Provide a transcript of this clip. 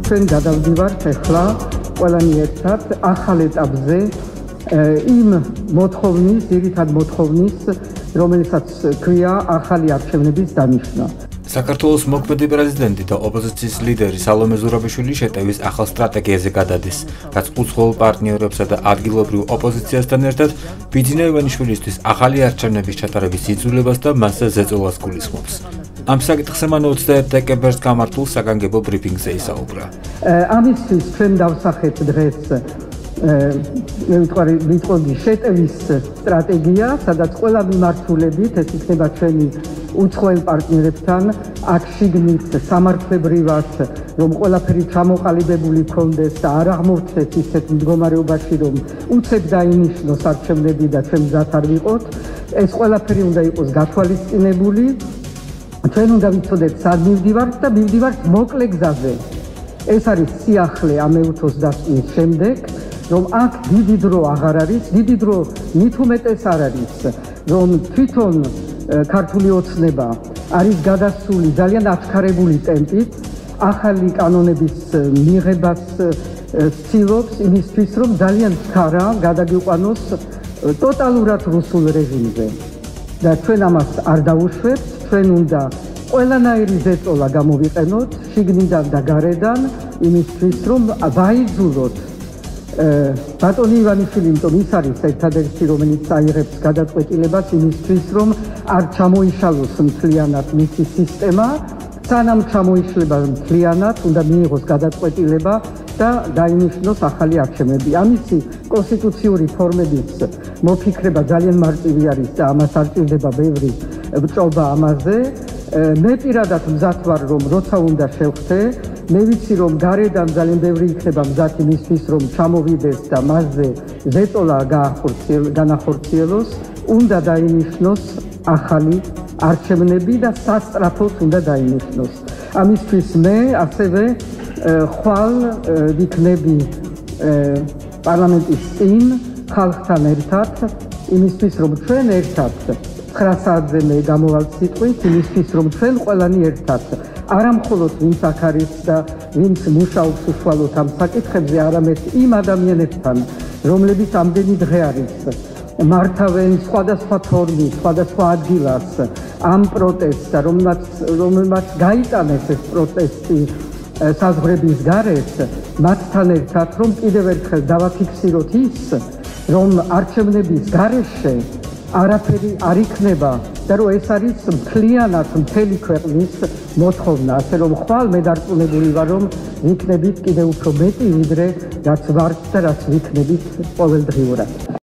ჩვენ გადავდივართ ახლა ყველანი ერთად ახალ ეტაპზე იმ მოთხოვნის, ძირითად მოთხოვნის, რომელსაც ქვია ახალი არჩევნების დანიშვნა. საქართველოს მოქმედი პრეზიდენტი და ოპოზიციის ლიდერი სალომე ზურაბიშვილი შეტევის ახალ სტრატეგიაზე გადადის, რაც უცხოელ პარტნიორებსა და ადგილობრივ ოპოზიციასთან ერთად ბიძინა ივანიშვილისთვის ახალი არჩევნების ჩატარების იძულებას და მასზე ზეწოლას გულისხმობს. ამ საკითხზე მან 21 დეკემბერს გამართულ საგანგებო ბრიფინგზე ისაუბრა. ამისთვის ჩვენ დავსახეთ დღეს ვიტყოდი შეტევის სტრატეგია, სადაც ყველა მიმართულებით, ეს იქნება ჩვენი უცხოელ პარტნიორებთან, აქ შიგნით სამართლებრივად, რომ ყველაფერი ჩამოყალიბებული ქონდეს და არ აღმოჩნდეს ისეთ მდგომარეობაში, რომ უცებ დაინიშნოს არჩევნები და ჩვენ მზად არ ვიყოთ, ეს ყველაფერი უნდა იყოს გათვალისწინებული. ჩვენ უნდა ვიცოდეთ, სად მივდივართ და მივდივართ მოკლე გზაზე. ეს არის სიახლე ამ ეუთოს დასკვნის შემდეგ, რომ აქ დიდი დრო აღარ არის, დიდი დრო მით უმეტეს არ არის, რომ თვითონ ქართული ოცნება არის გადასული ძალიან აჩქარებული ტემპით, ახალი კანონების მიღებას ცდილობს იმისთვის, რომ ძალიან ჩქარა გადაგიყვანოს ტოტალურად რუსულ რეჟიმზე. და ჩვენ ამას არ დავუშვებთ, ჩვენ უნდა ყველანაირი ზეწოლა გამოვიყენოთ შიგნიდან და გარედან იმისთვის, რომ ვაიძულოთ ბატონი ივანიშვილი, იმიტომ ის არის ერთადერთი, რომელიც აიღებს გადაწყვეტილებას იმისთვის, რომ არ ჩამოიშალოს მთლიანად მისი სისტემა, სანამ ჩამოიშლება მთლიანად, უნდა მიიღოს გადაწყვეტილება და დაინიშნოს ახალი არჩევნები. ამისი კონსტიტუციური ფორმების მოფიქრება ძალიან მარტივი არის და ამას არ ჭირდება ბევრი ვჭობა ამაზე. მე პირადად მზად ვარ, რომ როცა უნდა შევხვდე, მე ვიცი, რომ გარედან ძალიან ბევრი იქნება მზად იმისთვის, რომ ჩამოვიდეს და მასზე ზეწოლა განახორციელოს, უნდა დაინიშნოს ახალი არჩევნები და სასწრაფოდ უნდა დაინიშნოს. ამისთვის მე ასევე ხვალ ვიქნები პარლამენტის წინ ხალხთან ერთად, იმისთვის, რომ ჩვენ ერთად 9 საათზე მე გამოვალთ სიტყვით, იმისთვის, რომ ჩვენ ყველანი ერთად არა მხოლოდ ვინც აქ არის და ვინც მუშაობს უშუალოდ ამ საკითხებზე, არამედ იმ ადამიანებთან, რომლებიც ამდენი დღე არის მართავენ სხვადასხვა ფორმით, სხვადასხვა ადგილას ამ პროტესტს და რომელმაც გაიტანეს ეს პროტესტი საზღვრების გარეთ, მათთან ერთად, რომ კიდევ ერთხელ დავაფიქსიროთ ის, რომ არჩევნების გარეშე არაფერი არ იქნება და რომ ეს არის მთლიანად მთელი ქვეყნის მოთხოვნა, ასე რომ ხვალ მე დარწმუნებული ვარ, რომ ვიქნებით კიდევ უფრო მეტი, ვიდრე რაც ვართ და რაც ვიქნებით ყოველდღიურად.